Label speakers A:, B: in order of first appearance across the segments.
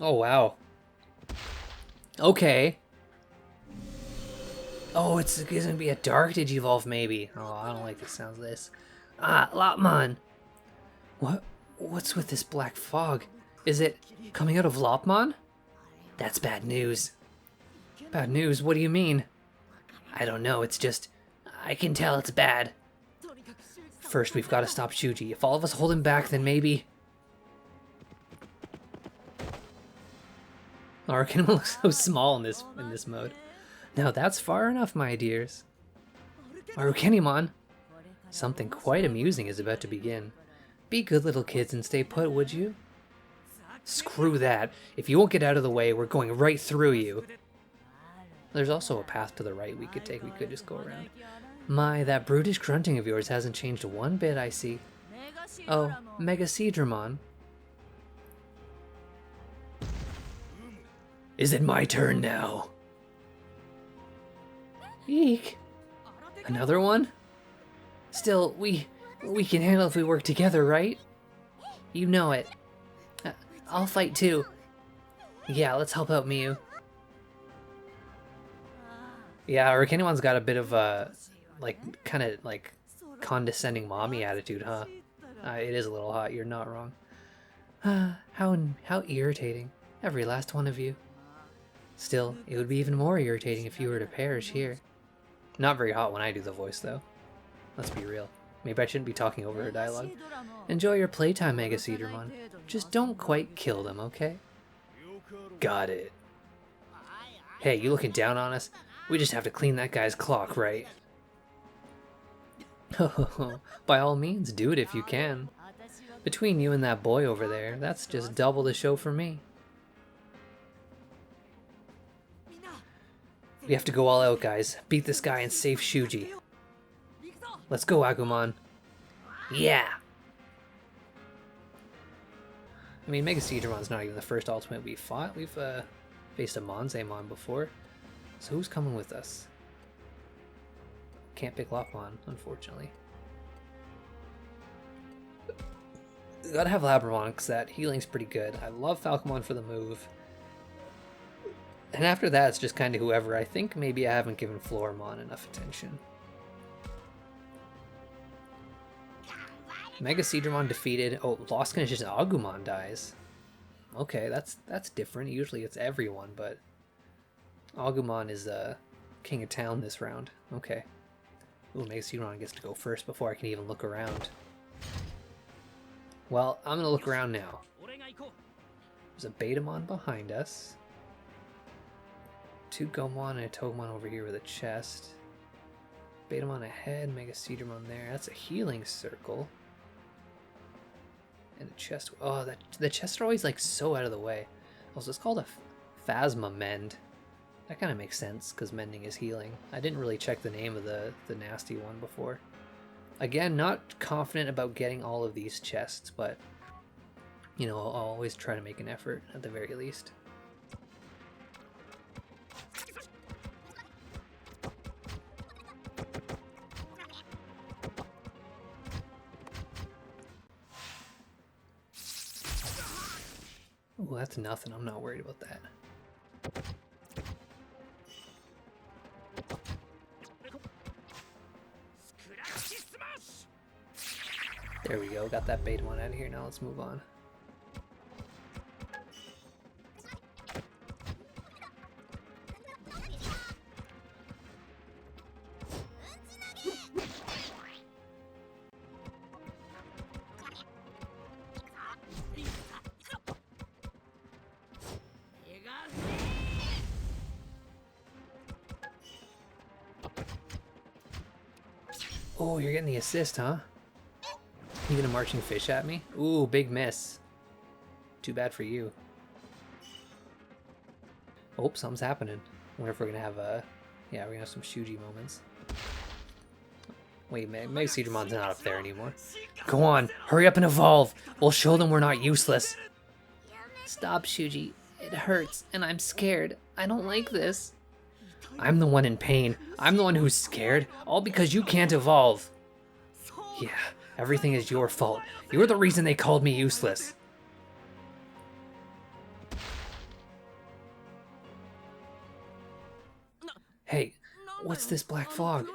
A: Oh, wow. Okay. Oh, it's gonna be a dark Digivolve, maybe. Oh, I don't like the sounds of this. Ah, Lopmon! What's with this black fog? Is it coming out of Lopmon? That's bad news. Bad news? What do you mean? I don't know, it's just... I can tell it's bad. First, we've got to stop Shuji. If all of us hold him back, then maybe... Arcanum looks so small in this mode. Now that's far enough, my dears. Arukenimon! Something quite amusing is about to begin. Be good little kids and stay put, would you? Screw that. If you won't get out of the way, we're going right through you. There's also a path to the right we could take. We could just go around. My, that brutish grunting of yours hasn't changed one bit, I see. Oh, Megaseedramon. Is it my turn now? Eek. Another one? Still, we can handle if we work together, right? You know it. I'll fight too. Yeah, let's help out Miyu. Yeah, Arcanimon's got a bit of a, kind of condescending mommy attitude, huh? It is a little hot, you're not wrong. How irritating. Every last one of you. Still, it would be even more irritating if you were to perish here. Not very hot when I do the voice, though. Let's be real. Maybe I shouldn't be talking over her dialogue. Enjoy your playtime, Megaseedramon. Just don't quite kill them, okay? Got it. Hey, you looking down on us? We just have to clean that guy's clock, right? By all means, do it if you can. Between you and that boy over there, that's just double the show for me. We have to go all out, guys. Beat this guy and save Shuji. Let's go, Agumon. Yeah! I mean, Megaseedramon's not even the first ultimate we fought. We've faced a Monzaemon before. So who's coming with us? Can't pick Lopmon, unfortunately. Gotta have Labramon, because that healing's pretty good. I love Falcomon for the move. And after that, it's just kind of whoever. I think maybe I haven't given Floramon enough attention. Megaseedramon defeated. Oh, lost condition Agumon dies. Okay, that's different. Usually it's everyone, but Agumon is king of town this round. Okay. Ooh, Megaseedramon gets to go first before I can even look around. Well, I'm gonna look around now. There's a Betamon behind us. 2 Gomon and a Togemon over here with a chest. Betamon ahead, Megaseedramon there. That's a healing circle. And a chest. Oh, the chests are always like so out of the way. Also, it's called a Phasma Mend. That kind of makes sense because mending is healing. I didn't really check the name of the nasty one before. Again, not confident about getting all of these chests, but you know, I'll always try to make an effort at the very least. Oh, that's nothing. I'm not worried about that. There we go. Got that Betamon out of here. Now let's move on. Oh, you're getting the assist, huh? Even a marching fish at me? Ooh, big miss. Too bad for you. Oh, something's happening. I wonder if we're gonna have yeah, we're gonna have some Shuji moments. Wait, Megaseedramon's not up there anymore. Go on, hurry up and evolve. We'll show them we're not useless. Stop, Shuji. It hurts, and I'm scared. I don't like this. I'm the one in pain. I'm the one who's scared, all because you can't evolve. Yeah, everything is your fault. You're the reason they called me useless. What's this black fog?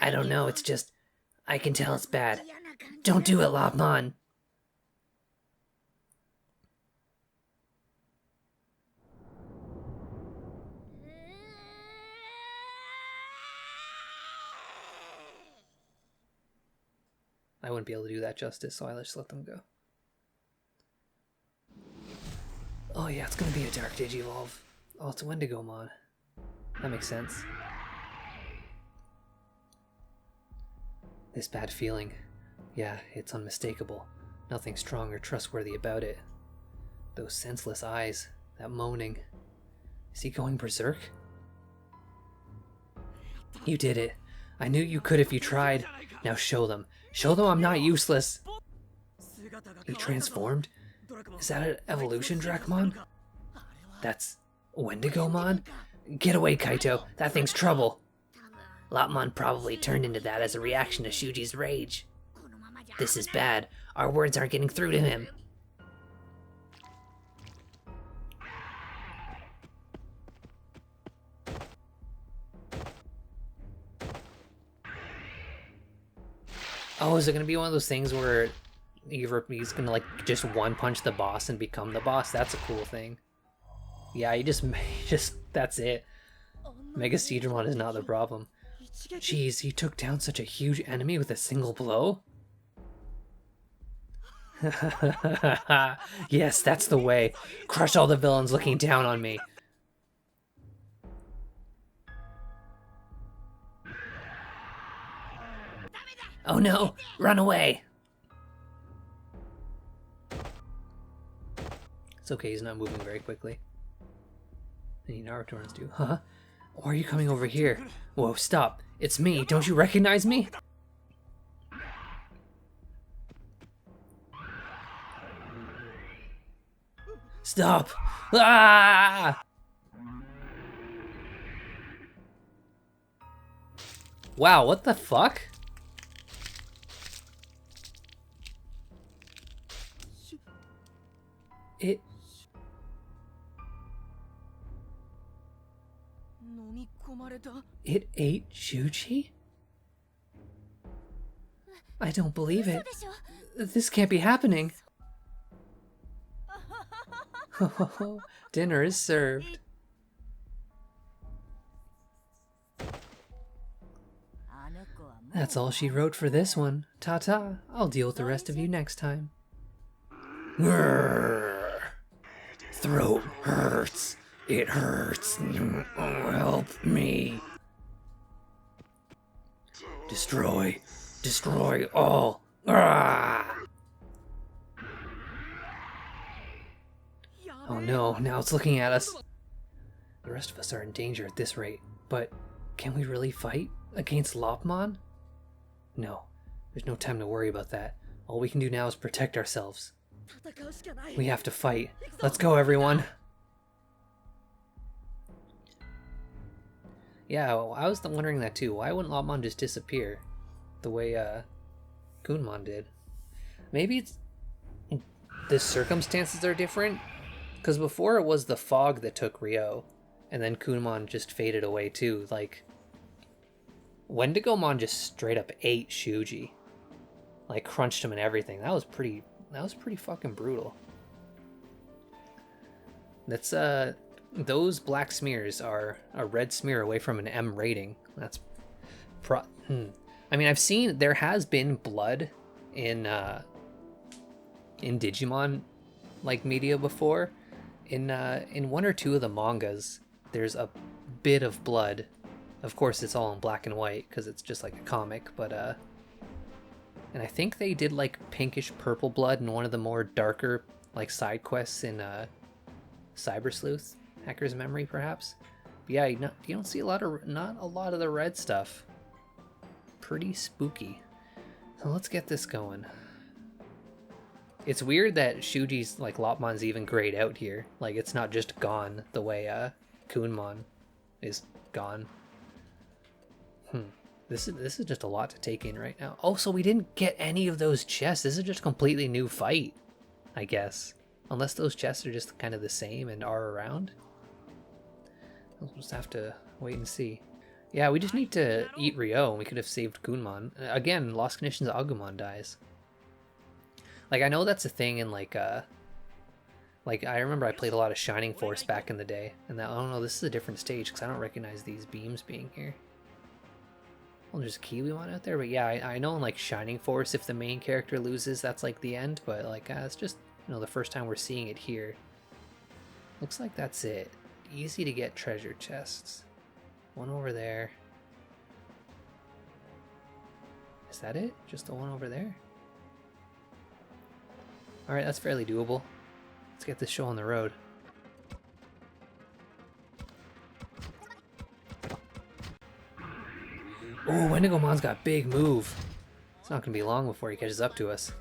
A: I don't know, it's just... I can tell it's bad. Don't do it, Lopmon! I wouldn't be able to do that justice, so I just let them go. Oh yeah, it's gonna be a Dark Digivolve. Oh, it's a Wendigomon. That makes sense. This bad feeling. Yeah, it's unmistakable. Nothing strong or trustworthy about it. Those senseless eyes, that moaning. Is he going berserk? You did it. I knew you could if you tried. Now show them. Show them I'm not useless. He transformed? Is that an evolution, Dracmon? That's Wendigomon? Get away, Kaito. That thing's trouble. Lopmon probably turned into that as a reaction to Shuji's rage. This is bad. Our words aren't getting through to him. Oh, is it gonna be one of those things where he's gonna like just one punch the boss and become the boss? That's a cool thing. Yeah, you just that's it. Mega Seedramon is not the problem. Jeez, he took down such a huge enemy with a single blow? Yes, that's the way. Crush all the villains looking down on me. Oh no, run away! It's okay, he's not moving very quickly. Any Naruto runs do. Huh? Why are you coming over here? Whoa, stop. It's me. Don't you recognize me? Stop! Ah! Wow, what the fuck? It ate Shuji? I don't believe it. This can't be happening. Dinner is served. That's all she wrote for this one. Ta-ta. I'll deal with the rest of you next time. Grrr. Throat hurts. It hurts. Oh, help me. Destroy. Destroy all. Ah! Oh no, now it's looking at us. The rest of us are in danger at this rate, but can we really fight against Lopmon? No, there's no time to worry about that. All we can do now is protect ourselves. We have to fight. Let's go, everyone! Yeah, well, I was wondering that too. Why wouldn't Lopmon just disappear the way Kunemon did? Maybe it's the circumstances are different? Because before it was the fog that took Ryo, and then Kunemon just faded away too. Like, Wendigomon just straight up ate Shuji. Like, crunched him and everything. That was pretty fucking brutal. That's, those black smears are a red smear away from an M rating. That's I mean, I've seen, there has been blood in Digimon, like, media before. In one or two of the mangas, there's a bit of blood. Of course, it's all in black and white, because it's just like a comic, but, and I think they did, like, pinkish purple blood in one of the more darker, like, side quests in, Cyber Sleuth. Hacker's Memory, perhaps. But yeah, you don't see not a lot of the red stuff. Pretty spooky. So let's get this going. It's weird that Shuji's, like, Lopmon's even grayed out here. Like, it's not just gone the way Kunemon is gone. This is just a lot to take in right now. Oh, so we didn't get any of those chests. This is just a completely new fight, I guess. Unless those chests are just kind of the same and are around. We'll just have to wait and see. Yeah, we just need to eat Ryo, and we could have saved Gunmon. Again, Lost Conditions Agumon dies. Like, I know that's a thing in, like, I remember I played a lot of Shining Force back in the day, and that, oh no, this is a different stage, because I don't recognize these beams being here. Well, there's a Kiwiwon out there, but yeah, I know in, like, Shining Force, if the main character loses, that's, like, the end, but, like, it's just, you know, the first time we're seeing it here. Looks like that's it. Easy to get treasure chests. One over there. Is that it? Just the one over there? Alright, that's fairly doable. Let's get this show on the road. Oh, Wendigomon's got big move. It's not gonna be long before he catches up to us.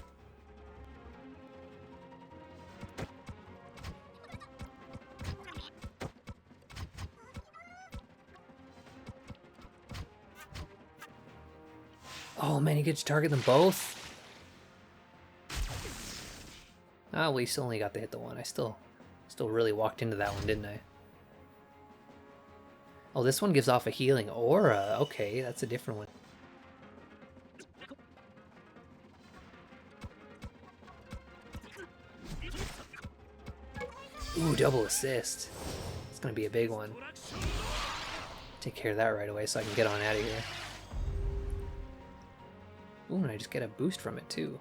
A: Oh man, you get to target them both? Ah, well, you still only got to hit the one. I still really walked into that one, didn't I? Oh, this one gives off a healing aura. Okay, that's a different one. Ooh, double assist. It's gonna be a big one. Take care of that right away so I can get on out of here. Ooh, and I just get a boost from it too.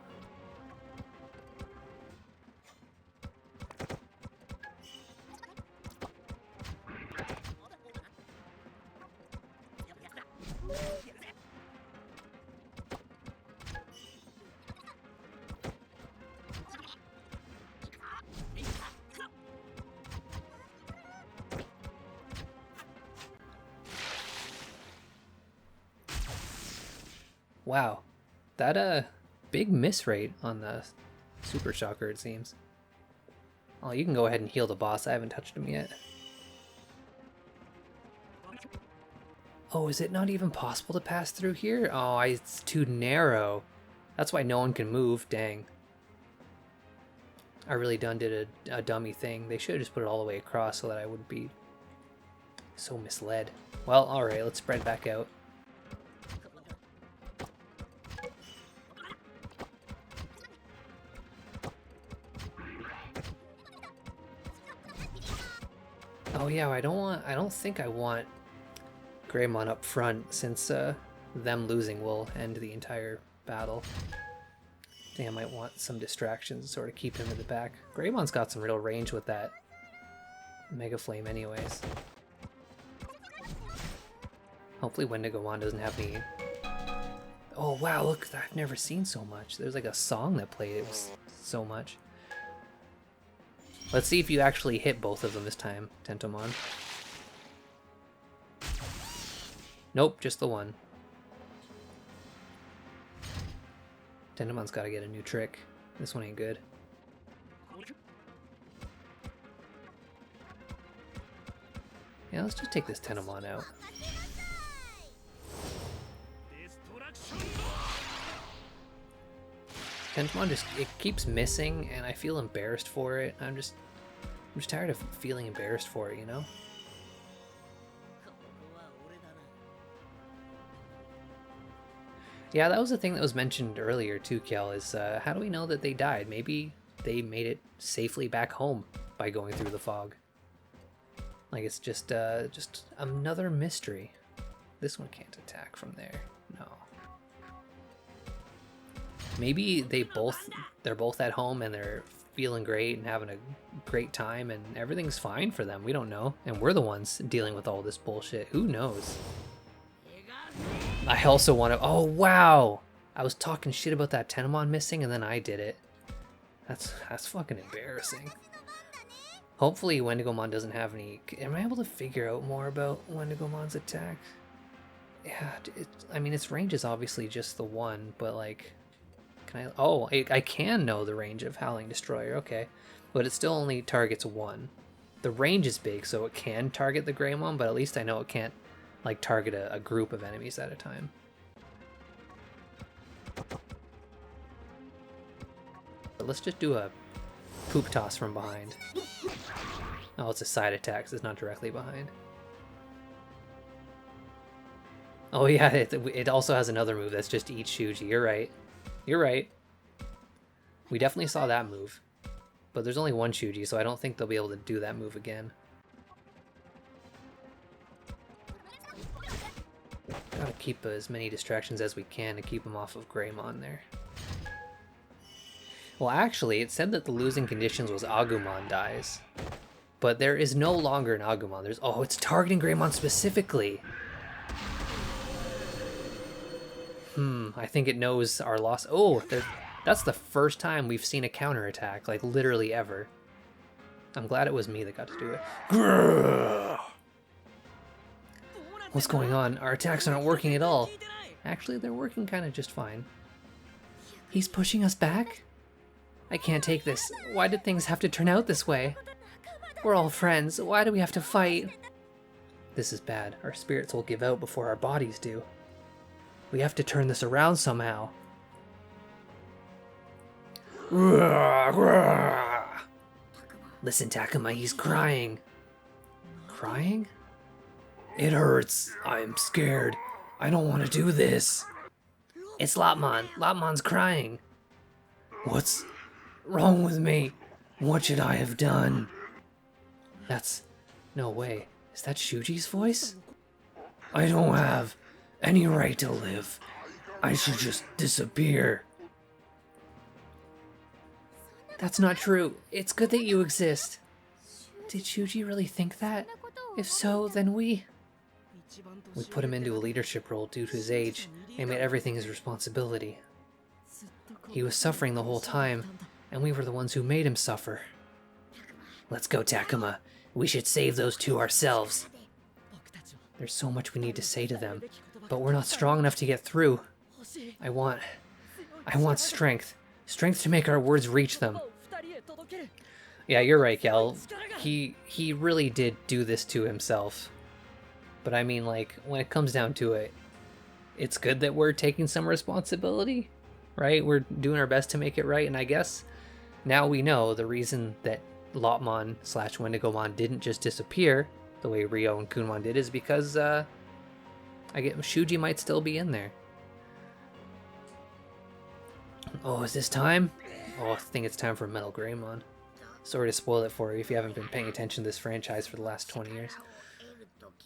A: Wow, that big miss rate on the Super Shocker, it seems. Oh, you can go ahead and heal the boss. I haven't touched him yet. Oh, is it not even possible to pass through here? Oh, it's too narrow. That's why no one can move. Dang. I really did a dummy thing. They should have just put it all the way across so that I wouldn't be so misled. Well, alright, let's spread back out. Oh yeah, I don't think I want Greymon up front, since them losing will end the entire battle. I think I might want some distractions to sort of keep him in the back. Greymon's got some real range with that Mega Flame anyways. Hopefully Wendigomon doesn't have any... Oh wow, look, I've never seen so much. There's like a song that played, it was so much. Let's see if you actually hit both of them this time, Tentomon. Nope, just the one. Tentomon's gotta get a new trick. This one ain't good. Yeah, let's just take this Tentomon out. Tentomon just, it keeps missing, and I feel embarrassed for it. I'm just tired of feeling embarrassed for it, you know? Yeah, that was the thing that was mentioned earlier too, Kel, is how do we know that they died? Maybe they made it safely back home by going through the fog. Like, it's just another mystery. This one can't attack from there. No. Maybe they're both at home and they're feeling great and having a great time and everything's fine for them. We don't know. And we're the ones dealing with all this bullshit. Who knows? I also want to... Oh, wow! I was talking shit about that Tentomon missing and then I did it. That's fucking embarrassing. Hopefully Wendigomon doesn't have any... Am I able to figure out more about Wendigomon's attack? Yeah, I mean, its range is obviously just the one, but like... Can I... Oh, I can know the range of Howling Destroyer, okay. But it still only targets one. The range is big, so it can target the Greymon, but at least I know it can't like target a group of enemies at a time. But let's just do a poop toss from behind. Oh, it's a side attack, so it's not directly behind. Oh yeah, it also has another move that's just eat Shuji. You're right. You're right. We definitely saw that move. But there's only one Shuji, so I don't think they'll be able to do that move again. Gotta keep as many distractions as we can to keep him off of Greymon there. Well, actually, it said that the losing conditions was Agumon dies. But there is no longer an Agumon. There's... Oh, it's targeting Greymon specifically! I think it knows our loss. Oh, that's the first time we've seen a counterattack, like literally ever. I'm glad it was me that got to do it. Grrr! What's going on? Our attacks aren't working at all. Actually, they're working kind of just fine. He's pushing us back? I can't take this. Why did things have to turn out this way? We're all friends. Why do we have to fight? This is bad. Our spirits will give out before our bodies do. We have to turn this around somehow. Listen, Takuma, he's crying. Crying? It hurts. I'm scared. I don't want to do this. It's Lopmon. Lopmon's crying. What's wrong with me? What should I have done? That's... No way. Is that Shuji's voice? I don't have any right to live. I should just disappear. That's not true. It's good that you exist. Did Shuji really think that? If so, then we put him into a leadership role due to his age and made everything his responsibility. He was suffering the whole time, and we were the ones who made him suffer. Let's go, Takuma. We should save those two ourselves. There's so much we need to say to them, but we're not strong enough to get through. I want strength. Strength to make our words reach them. Yeah, you're right, Kel. He really did do this to himself. But I mean, like, when it comes down to it, it's good that we're taking some responsibility, right? We're doing our best to make it right, and I guess now we know the reason that Lopmon / Wendigomon didn't just disappear the way Ryo and Kunmon did is because, I get Shuji might still be in there. Oh, is this time? Oh, I think it's time for Metal Greymon. Sorry to spoil it for you if you haven't been paying attention to this franchise for the last 20 years.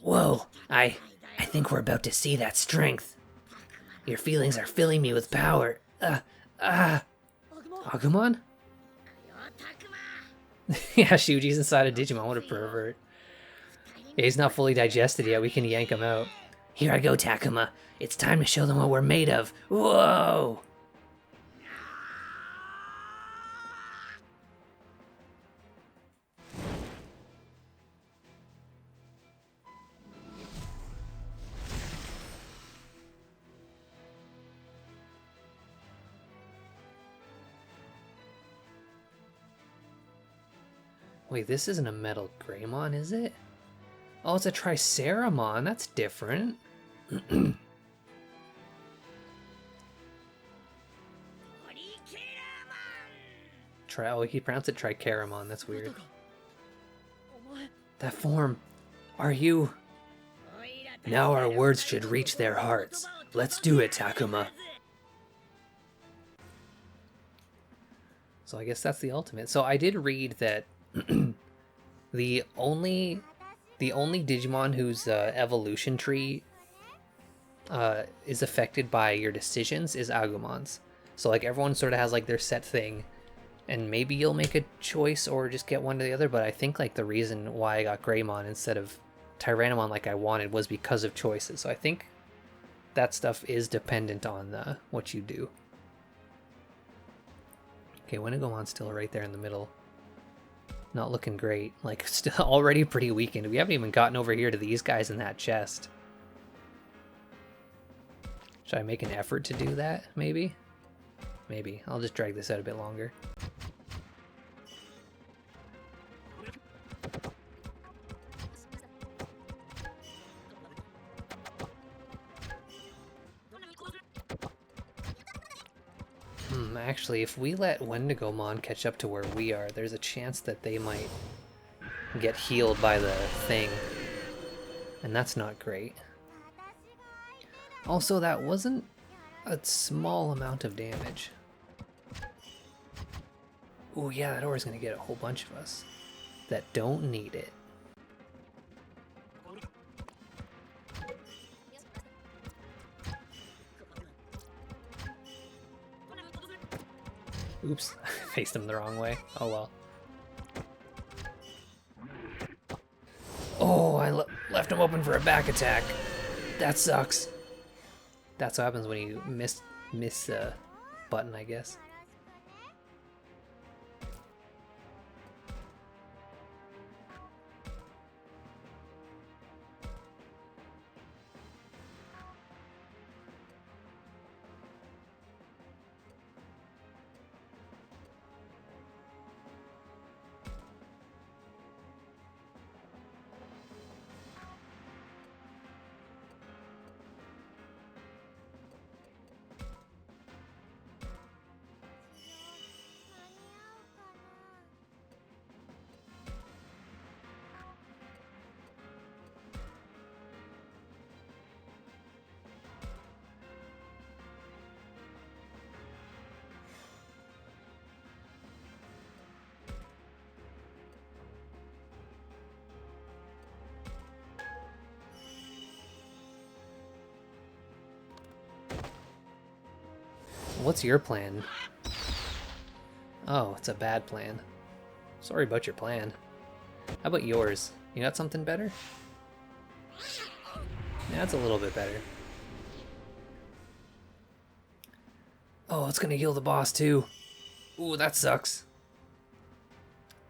A: Whoa, I think we're about to see that strength. Your feelings are filling me with power. Agumon? Yeah, Shuji's inside a Digimon, what a pervert. Yeah, he's not fully digested yet, we can yank him out. Here I go, Takuma. It's time to show them what we're made of. Whoa! Wait, this isn't a Metal Greymon, is it? Oh, it's a Triceramon. That's different. Oh, he pronounced it Tricaramon. That's weird. That form. Are you... Now our words should reach their hearts. Let's do it, Takuma. So I guess that's the ultimate. So I did read that the only Digimon whose evolution tree is affected by your decisions is Agumon's. So like everyone sort of has like their set thing, and maybe you'll make a choice or just get one or the other. But I think like the reason why I got Greymon instead of Tyrannomon like I wanted was because of choices. So I think that stuff is dependent on what you do. Okay, Wendigomon's still right there in the middle. Not looking great. Like, still already pretty weakened. We haven't even gotten over here to these guys in that chest. Should I make an effort to do that, maybe? Maybe. I'll just drag this out a bit longer. Actually, if we let Wendigomon catch up to where we are, there's a chance that they might get healed by the thing. And that's not great. Also, that wasn't a small amount of damage. Oh yeah, that aura's gonna get a whole bunch of us that don't need it. Oops, faced him the wrong way. Oh well. Oh, I left him open for a back attack. That sucks. That's what happens when you miss button, I guess. What's your plan? Oh, it's a bad plan. Sorry about your plan. How about yours? You got something better? Yeah, that's a little bit better. Oh, it's gonna heal the boss too. Ooh, that sucks.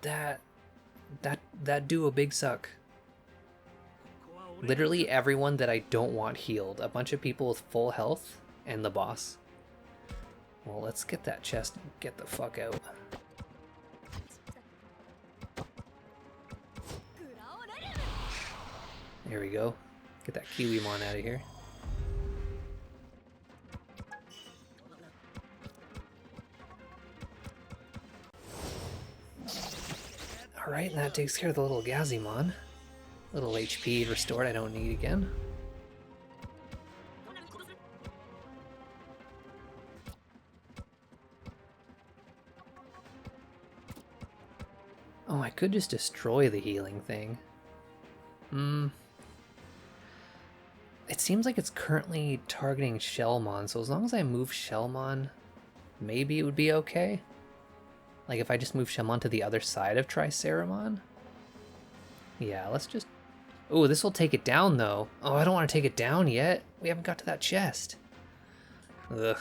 A: That do a big suck. Literally everyone that I don't want healed. A bunch of people with full health and the boss. Well, let's get that chest and get the fuck out. There we go. Get that Kiwimon out of here. Alright, and that takes care of the little Gazimon. Little HP restored I don't need again. Oh, I could just destroy the healing thing. It seems like it's currently targeting Shellmon, so as long as I move Shellmon, maybe it would be okay. Like if I just move Shellmon to the other side of Triceramon? Yeah, let's just... Oh, this will take it down though. Oh, I don't want to take it down yet. We haven't got to that chest. Ugh.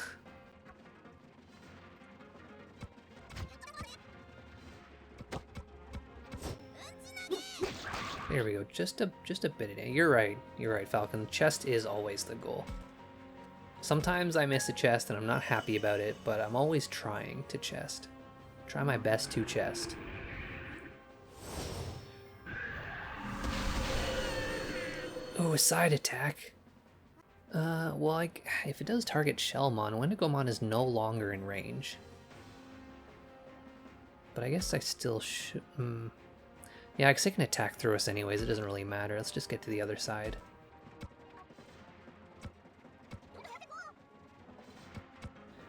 A: There we go, just a bit of it. You're right, Falcon. Chest is always the goal. Sometimes I miss a chest and I'm not happy about it, but I'm always trying to chest. Try my best to chest. Oh, a side attack. Well, if it does target Shellmon, Wendigomon is no longer in range. But I guess I still should... Yeah, because it can attack through us anyways, it doesn't really matter. Let's just get to the other side.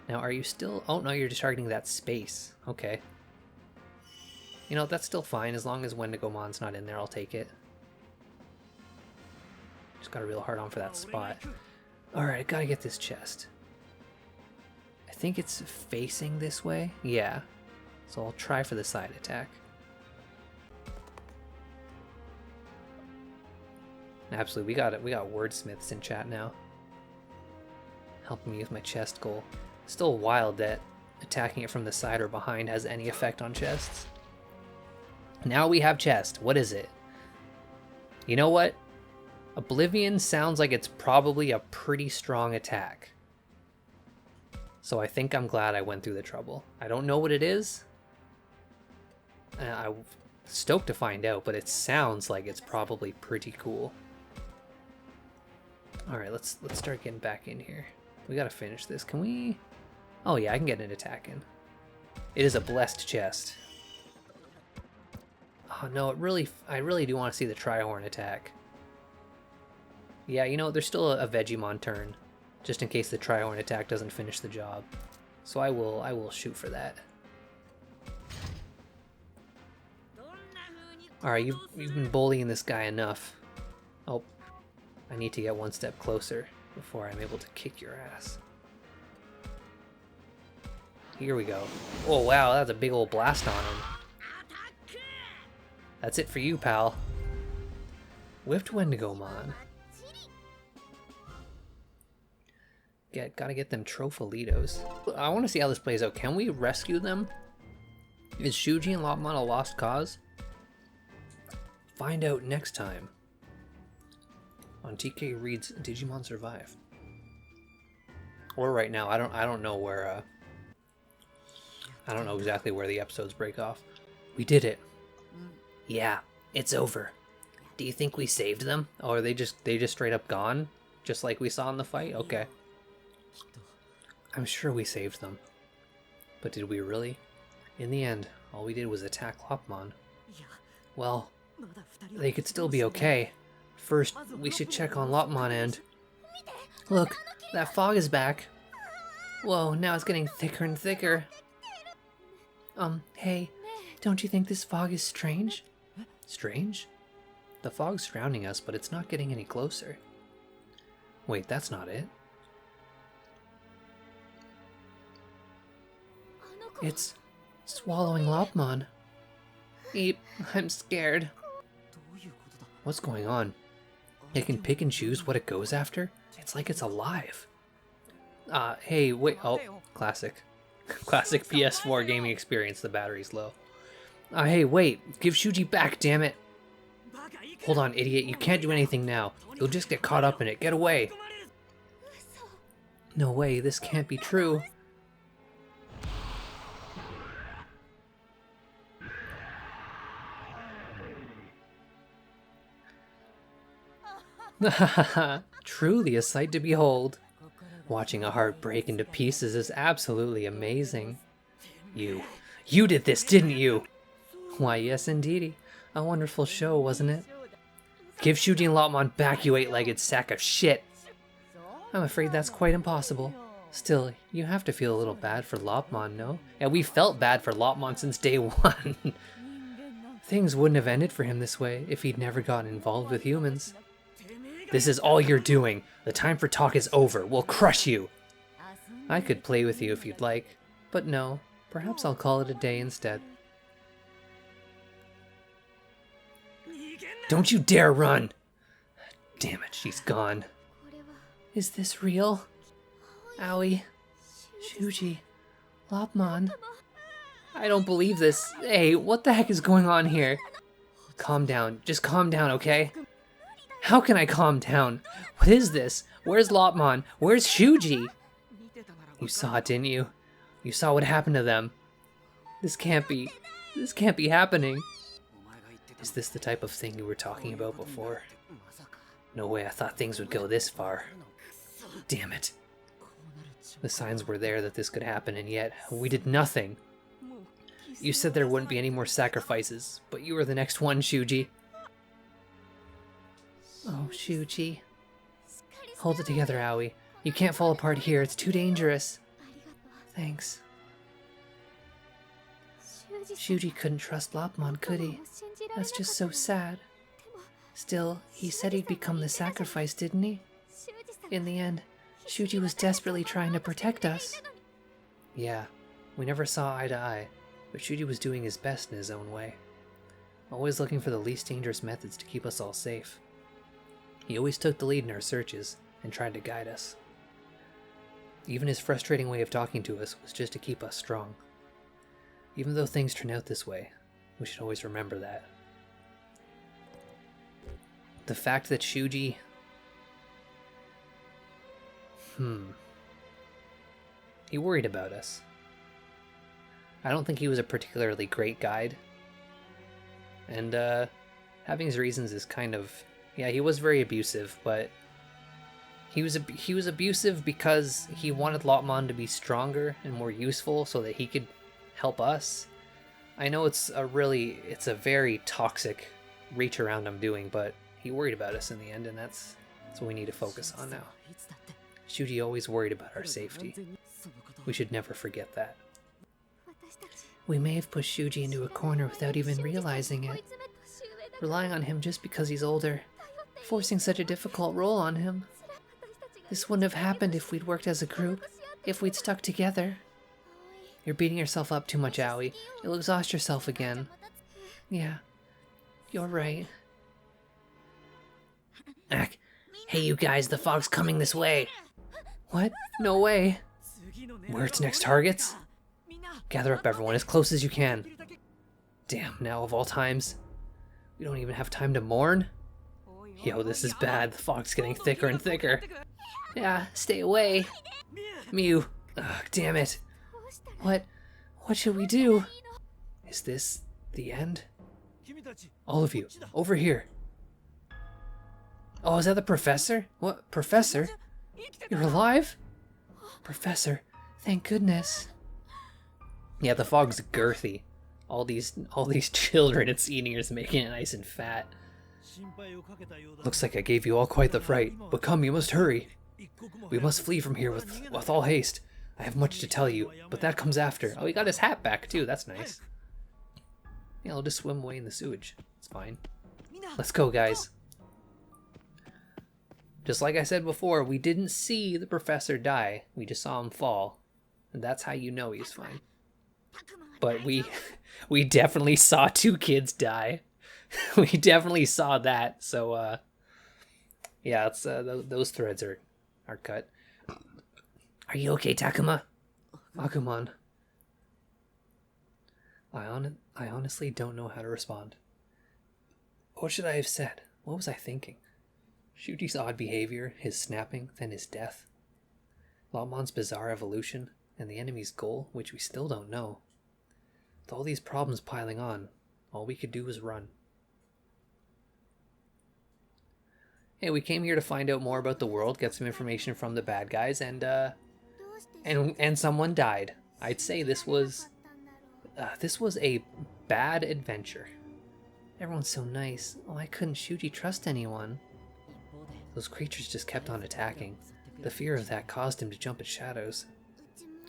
A: Now, are you still... Oh, no, you're just targeting that space. Okay. You know, that's still fine. As long as Wendigomon's not in there, I'll take it. Just got a real hard on for that spot. Alright, I gotta get this chest. I think it's facing this way. Yeah. So I'll try for the side attack. Absolutely, we got wordsmiths in chat now. Helping me with my chest goal. Still wild that attacking it from the side or behind has any effect on chests. Now we have chest. What is it? You know what? Oblivion sounds like it's probably a pretty strong attack. So I think I'm glad I went through the trouble. I don't know what it is. I'm stoked to find out, but it sounds like it's probably pretty cool. Alright, let's start getting back in here. We gotta finish this. Can we... Oh yeah, I can get an attack in. It is a blessed chest. Oh no, I really do want to see the Trihorn attack. Yeah, you know, there's still a Vegemon turn. just in case the Trihorn attack doesn't finish the job. So I will shoot for that. Alright, you've been bullying this guy enough. Oh, I need to get one step closer before I'm able to kick your ass. Here we go. Oh wow, that's a big old blast on him. That's it for you, pal. Whipped Wendigomon. Gotta get them Tropholitos. I want to see how this plays out. Can we rescue them? Is Shuji and Lopmon a lost cause? Find out next time on TK Reads Digimon Survive. Or right now, I don't know where I don't know exactly where the episodes break off. We did it. Yeah, it's over. Do you think we saved them? Or are they just straight up gone? Just like we saw in the fight? Okay. I'm sure we saved them. But did we really? In the end, all we did was attack Lopmon. Well, they could still be okay. First, we should check on Lopmon and... Look, that fog is back. Whoa, now it's getting thicker and thicker. Hey, don't you think this fog is strange? Strange? The fog's surrounding us, but it's not getting any closer. Wait, that's not it. It's swallowing Lopmon. Eep, I'm scared. What's going on? It can pick and choose what it goes after? It's like it's alive. Hey, wait, oh, classic. Classic PS4 gaming experience, the battery's low. Hey, wait, give Shuji back, damn it. Hold on, idiot, you can't do anything now. You'll just get caught up in it, get away. No way, this can't be true. Truly a sight to behold. Watching a heart break into pieces is absolutely amazing. You did this, didn't you? Why, yes indeedy. A wonderful show, wasn't it? Give Shuji and Lopmon back, you eight-legged sack of shit! I'm afraid that's quite impossible. Still, you have to feel a little bad for Lopmon, no? Yeah, we felt bad for Lopmon since day one. Things wouldn't have ended for him this way if he'd never gotten involved with humans. This is all you're doing. The time for talk is over. We'll crush you. I could play with you if you'd like, but no. Perhaps I'll call it a day instead. Don't you dare run! Damn it, she's gone. Is this real? Aoi, Shuji, Lopmon. I don't believe this. Hey, what the heck is going on here? Calm down. Just calm down, okay? How can I calm down? What is this? Where's Lopmon? Where's Shuji? You saw it, didn't you? You saw what happened to them. This can't be happening. Is this the type of thing you were talking about before? No way I thought things would go this far. Damn it. The signs were there that this could happen, and yet we did nothing. You said there wouldn't be any more sacrifices, but you were the next one, Shuji. Oh, Shuji. Hold it together, Aoi. You can't fall apart here, it's too dangerous. Thanks. Shuji couldn't trust Lopmon, could he? That's just so sad. Still, he said he'd become the sacrifice, didn't he? In the end, Shuji was desperately trying to protect us. Yeah, we never saw eye to eye, but Shuji was doing his best in his own way. Always looking for the least dangerous methods to keep us all safe. He always took the lead in our searches and tried to guide us. Even his frustrating way of talking to us was just to keep us strong. Even though things turn out this way, we should always remember that. The fact that Shuji... He worried about us. I don't think he was a particularly great guide. And, having his reasons is kind of... Yeah, he was very abusive, but... He was abusive because he wanted Lopmon to be stronger and more useful so that he could help us. I know it's a very toxic reach around I'm doing, but he worried about us in the end, and that's what we need to focus on now. Shuji always worried about our safety. We should never forget that. We may have pushed Shuji into a corner without even realizing it. Relying on him just because he's older. Forcing such a difficult role on him. This wouldn't have happened if we'd worked as a group. If we'd stuck together. You're beating yourself up too much, Aoi. You'll exhaust yourself again. Yeah, you're right. Ack. Hey you guys, the fog's coming this way. What? No way. Where its next targets? Gather up everyone as close as you can. Damn, now of all times. We don't even have time to mourn? Yo, this is bad. The fog's getting thicker and thicker. Yeah, stay away. Mew. Ugh, damn it. What should we do? Is this the end? All of you, over here. Oh, is that the professor? What, professor? You're alive? Professor, thank goodness. Yeah, the fog's girthy. All these children it's eating is making it nice and fat. Looks like I gave you all quite the fright, but come, you must hurry. We must flee from here with all haste. I have much to tell you, but that comes after. Oh, he got his hat back too, that's nice. Yeah, I'll just swim away in the sewage. It's fine. Let's go, guys. Just like I said before, we didn't see the professor die. We just saw him fall. And that's how you know he's fine. But we definitely saw two kids die. We definitely saw that. So, yeah, it's, those threads are cut. Are you okay, Takuma? Agumon. I honestly don't know how to respond. What should I have said? What was I thinking? Shuji's odd behavior, his snapping, then his death. Lopmon's bizarre evolution, and the enemy's goal, which we still don't know. With all these problems piling on, all we could do was run. Hey, we came here to find out more about the world, get some information from the bad guys, and someone died. I'd say this was a bad adventure. Everyone's so nice. Why couldn't Shuji trust anyone? Those creatures just kept on attacking. The fear of that caused him to jump at shadows.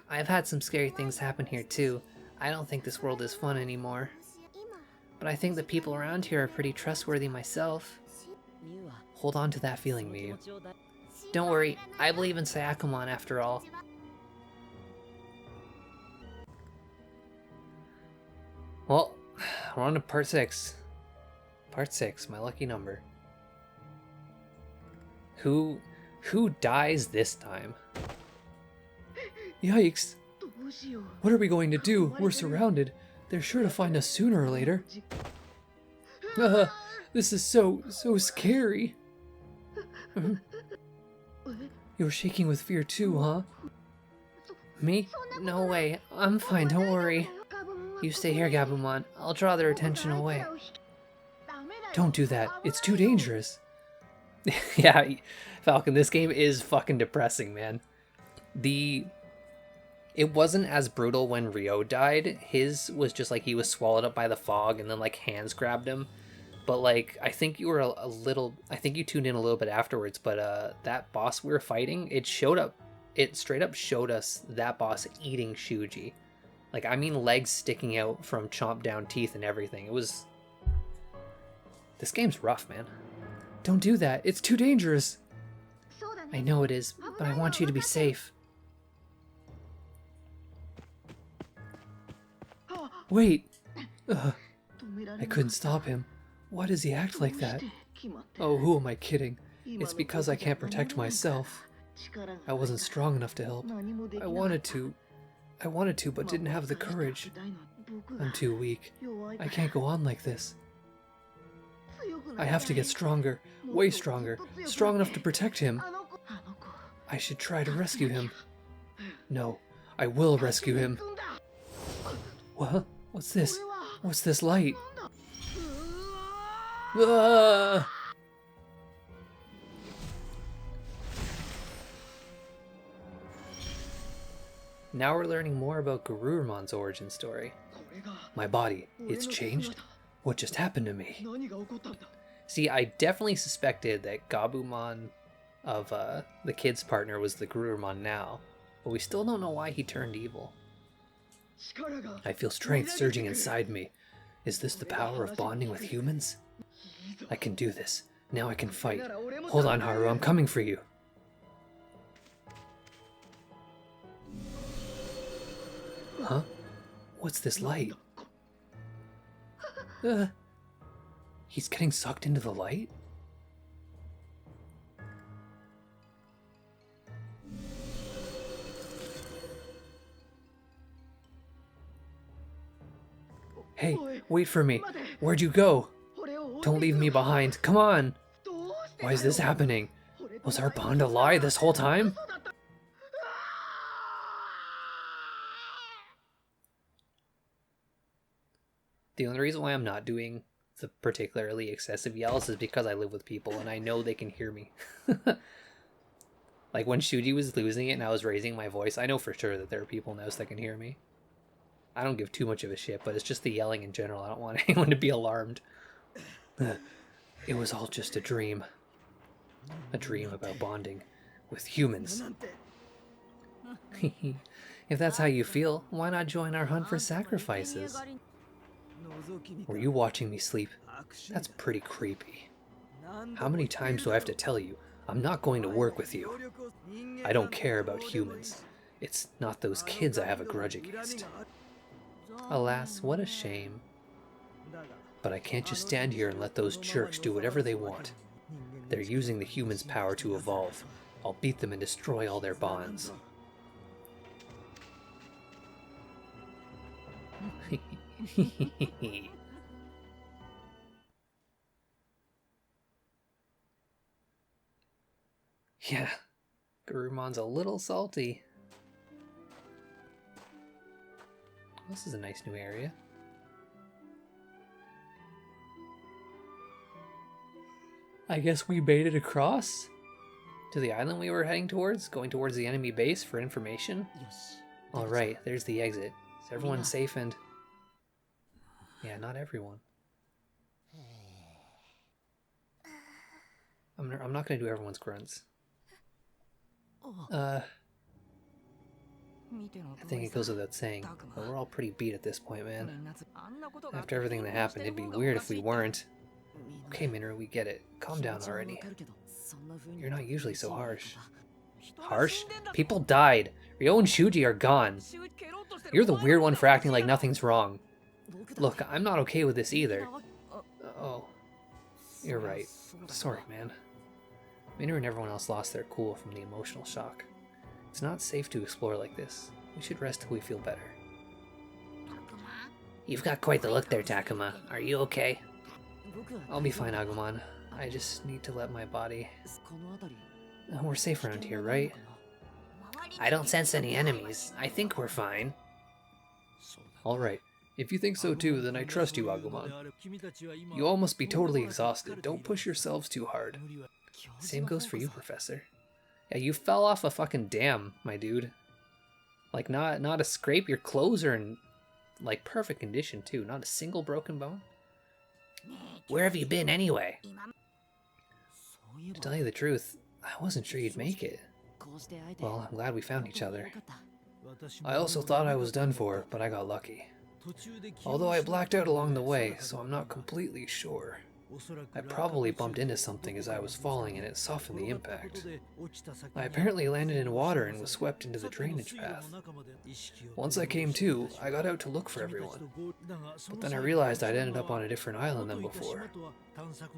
A: I've had some scary things happen here too. I don't think this world is fun anymore. But I think the people around here are pretty trustworthy myself. Hold on to that feeling, Miyu. Don't worry, I believe in Sayakumon after all. Well, we're on to part 6. Part 6, my lucky number. Who dies this time? Yikes! What are we going to do? We're surrounded. They're sure to find us sooner or later. This is so scary. You're shaking with fear too, huh? Me? No way. I'm fine, don't worry. You stay here, Gabumon. I'll draw their attention away. Don't do that. It's too dangerous. Yeah, Falcon, this game is fucking depressing, man. It wasn't as brutal when Ryo died. His was just like he was swallowed up by the fog and then like hands grabbed him. But like, I think you were I think you tuned in a little bit afterwards, but that boss we were fighting, it straight up showed us that boss eating Shuji. Like, I mean legs sticking out from chomped down teeth and everything. This game's rough, man. Don't do that. It's too dangerous. I know it is, but I want you to be safe. Wait! I couldn't stop him. Why does he act like that? Oh, who am I kidding? It's because I can't protect myself. I wasn't strong enough to help. I wanted to, but didn't have the courage. I'm too weak. I can't go on like this. I have to get stronger, way stronger, strong enough to protect him. I should try to rescue him. No, I will rescue him. What? What's this? What's this light? Ah! Now we're learning more about Garurumon's origin story. My body, it's changed? What just happened to me? See, I definitely suspected that Gabumon of the kid's partner was the Gurumon now, but we still don't know why he turned evil. I feel strength surging inside me. Is this the power of bonding with humans? I can do this. Now I can fight. Hold on, Haru, I'm coming for you. Huh? What's this light? He's getting sucked into the light? Hey, wait for me. Where'd you go? Don't leave me behind. Come on. Why is this happening? Was our bond a lie this whole time? The only reason why I'm not doing the particularly excessive yells is because I live with people and I know they can hear me. Like when Shuji was losing it and I was raising my voice, I know for sure that there are people in the house that can hear me. I don't give too much of a shit, but it's just the yelling in general. I don't want anyone to be alarmed. It was all just a dream. A dream about bonding with humans. If that's how you feel, why not join our hunt for sacrifices? Were you watching me sleep? That's pretty creepy. How many times do I have to tell you? I'm not going to work with you. I don't care about humans. It's not those kids I have a grudge against. Alas, what a shame. But I can't just stand here and let those jerks do whatever they want. They're using the humans' power to evolve. I'll beat them and destroy all their bonds. Yeah, Gurumon's a little salty. This is a nice new area. I guess we made it across to the island we were heading towards, going towards the enemy base for information. Alright, there's the exit. Is everyone safe and... Yeah, not everyone. I'm not going to do everyone's grunts. I think it goes without saying, but we're all pretty beat at this point, man. After everything that happened, it'd be weird if we weren't. Okay, Minoru, we get it. Calm down already. You're not usually so harsh. Harsh? People died. Ryo and Shuji are gone. You're the weird one for acting like nothing's wrong. Look, I'm not okay with this either. Oh. You're right. Sorry, man. Minoru and everyone else lost their cool from the emotional shock. It's not safe to explore like this. We should rest till we feel better. You've got quite the look there, Takuma. Are you okay? I'll be fine, Agumon. I just need to let my body... We're safe around here, right? I don't sense any enemies. I think we're fine. Alright. If you think so too, then I trust you, Agumon. You all must be totally exhausted. Don't push yourselves too hard. Same goes for you, Professor. Yeah, you fell off a fucking dam, my dude. Like, not a scrape. Your clothes are in, like, perfect condition, too. Not a single broken bone. Where have you been, anyway? To tell you the truth, I wasn't sure you'd make it. Well, I'm glad we found each other. I also thought I was done for, but I got lucky. Although I blacked out along the way, so I'm not completely sure. I probably bumped into something as I was falling and it softened the impact. I apparently landed in water and was swept into the drainage path. Once I came to, I got out to look for everyone. But then I realized I'd ended up on a different island than before.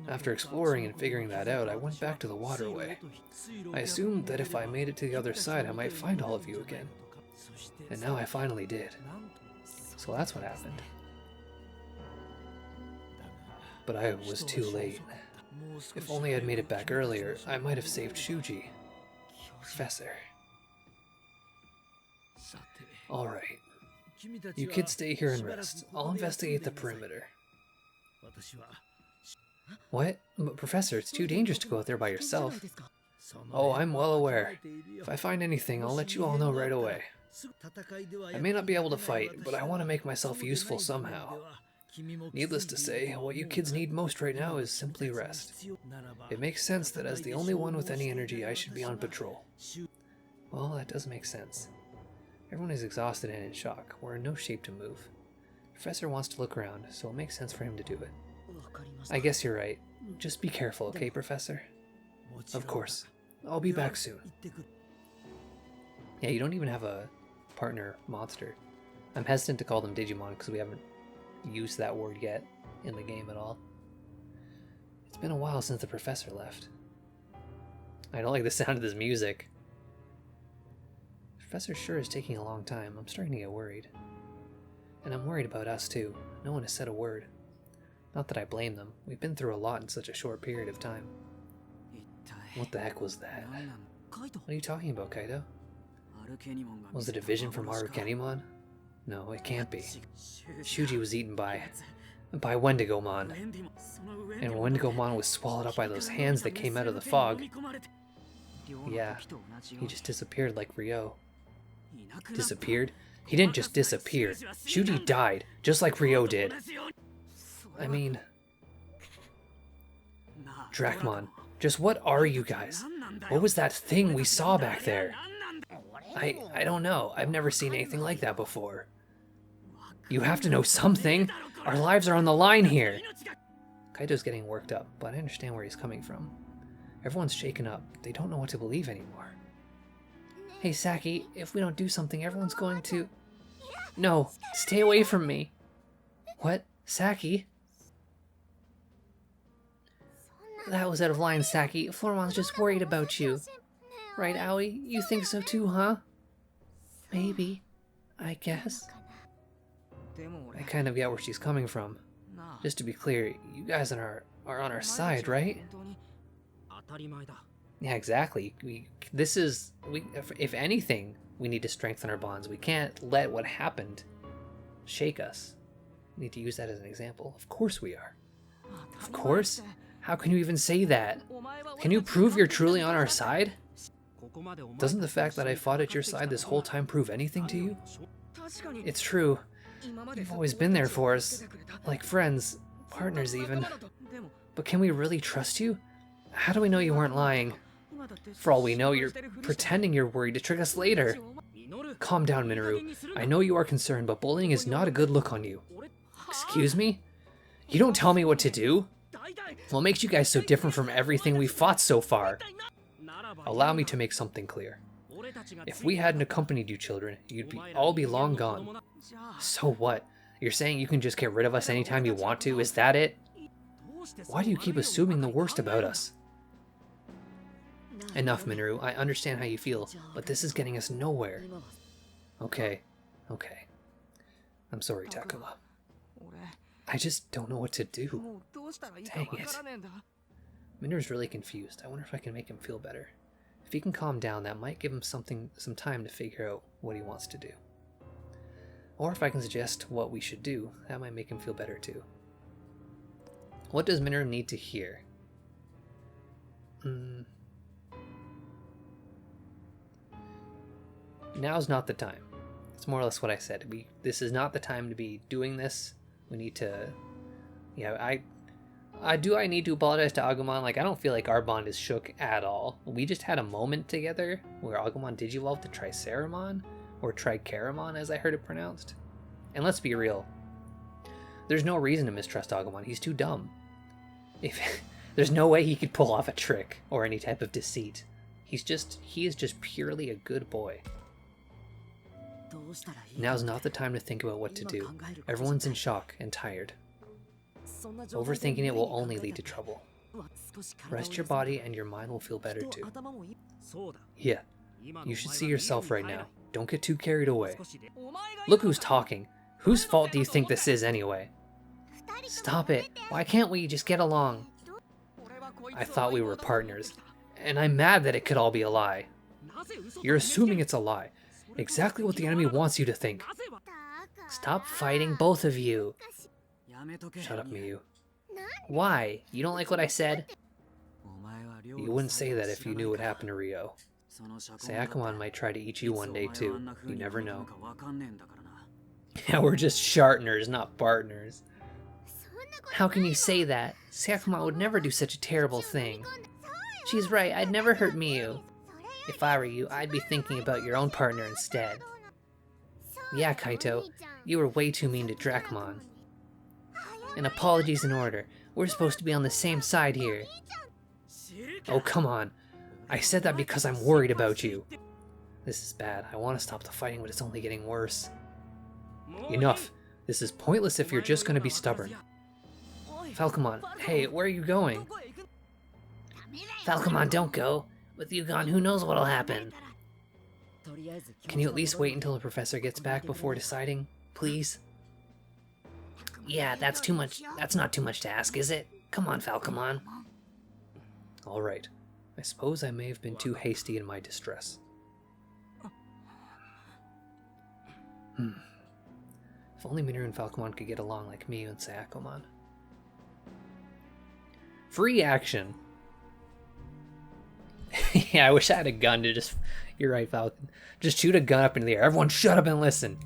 A: After exploring and figuring that out, I went back to the waterway. I assumed that if I made it to the other side, I might find all of you again. And now I finally did. So that's what happened. But I was too late. If only I'd made it back earlier, I might have saved Shuji. Professor. Alright. You kids stay here and rest. I'll investigate the perimeter. What? But Professor, it's too dangerous to go out there by yourself. Oh, I'm well aware. If I find anything, I'll let you all know right away. I may not be able to fight, but I want to make myself useful somehow. Needless to say, what you kids need most right now is simply rest. It makes sense that as the only one with any energy, I should be on patrol. Well, that does make sense. Everyone is exhausted and in shock. We're in no shape to move. Professor wants to look around, so it makes sense for him to do it. I guess you're right. Just be careful, okay, Professor? Of course. I'll be back soon. Yeah, you don't even have a partner monster. I'm hesitant to call them Digimon because we haven't used that word yet in the game at all. It's been a while since the professor left. I don't like the sound of this music. The professor sure is taking a long time. I'm starting to get worried. And I'm worried about us too. No one has said a word. Not that I blame them. We've been through a lot in such a short period of time. What the heck was that? What are you talking about, Kaido? Was it a vision from Harukenimon? No, it can't be. Shuji was eaten by Wendigomon. And Wendigomon was swallowed up by those hands that came out of the fog. Yeah, he just disappeared like Ryo. Disappeared? He didn't just disappear. Shuji died, just like Ryo did. I mean... Dracmon, just what are you guys? What was that thing we saw back there? I don't know. I've never seen anything like that before. You have to know something. Our lives are on the line here. Kaido's getting worked up, but I understand where he's coming from. Everyone's shaken up. They don't know what to believe anymore. Hey, Saki, if we don't do something, everyone's going to... No, stay away from me. What? Saki? That was out of line, Saki. Floramon's just worried about you. Right, Aoi? You think so too, huh? Maybe. I guess. I kind of get where she's coming from. Just to be clear, you guys are on our side, right? Yeah, exactly. If anything, we need to strengthen our bonds. We can't let what happened shake us. We need to use that as an example. Of course we are. Of course? How can you even say that? Can you prove you're truly on our side? Doesn't the fact that I fought at your side this whole time prove anything to you? It's true. You've always been there for us. Like friends, partners even. But can we really trust you? How do we know you weren't lying? For all we know, you're pretending you're worried to trick us later. Calm down, Minoru. I know you are concerned, but bullying is not a good look on you. Excuse me? You don't tell me what to do? What makes you guys so different from everything we've fought so far? Allow me to make something clear. If we hadn't accompanied you children, you'd all be long gone. So what? You're saying you can just get rid of us anytime you want to? Is that it? Why do you keep assuming the worst about us? Enough, Minoru. I understand how you feel, but this is getting us nowhere. Okay. I'm sorry, Takuma. I just don't know what to do. Dang it. Minoru's really confused. I wonder if I can make him feel better. If he can calm down, that might give him some time to figure out what he wants to do. Or if I can suggest what we should do, that might make him feel better too. What does Minoru need to hear? Now's not the time. It's more or less what I said. This is not the time to be doing this. We need to... Yeah, I need to apologize to Agumon. Like, I don't feel like our bond is shook at all. We just had a moment together where Agumon digivolved to Triceramon, or Tricaramon as I heard it pronounced. And let's be real. There's no reason to mistrust Agumon. He's too dumb. There's no way he could pull off a trick or any type of deceit. He is just purely a good boy. Now's not the time to think about what to do. Everyone's in shock and tired. Overthinking it will only lead to trouble. Rest your body and your mind will feel better too. Yeah, you should see yourself right now. Don't get too carried away. Look who's talking. Whose fault do you think this is anyway? Stop it. Why can't we just get along? I thought we were partners, and I'm mad that it could all be a lie. You're assuming it's a lie. Exactly what the enemy wants you to think. Stop fighting, both of you. Shut up, Miyu. Why? You don't like what I said? You wouldn't say that if you knew what happened to Ryo. Sayakumon might try to eat you one day too. You never know. Yeah, we're just shartners, not partners. How can you say that? Sakuman would never do such a terrible thing. She's right, I'd never hurt Miyu. If I were you, I'd be thinking about your own partner instead. Yeah, Kaito, you were way too mean to Dracmon. And apologies in order. We're supposed to be on the same side here. Oh, come on. I said that because I'm worried about you. This is bad. I want to stop the fighting, but it's only getting worse. Enough. This is pointless if you're just going to be stubborn. Falcomon, hey, where are you going? Falcomon, don't go. With you gone, who knows what'll happen? Can you at least wait until the professor gets back before deciding, please? Yeah, that's too much. That's not too much to ask, is it? Come on, Falcomon. All right. I suppose I may have been too hasty in my distress. If only Minoru and Falcomon could get along like Miyu and Sayakomon. Free action! Yeah, I wish I had a gun to just... You're right, Falcon. Just shoot a gun up in the air. Everyone shut up and listen!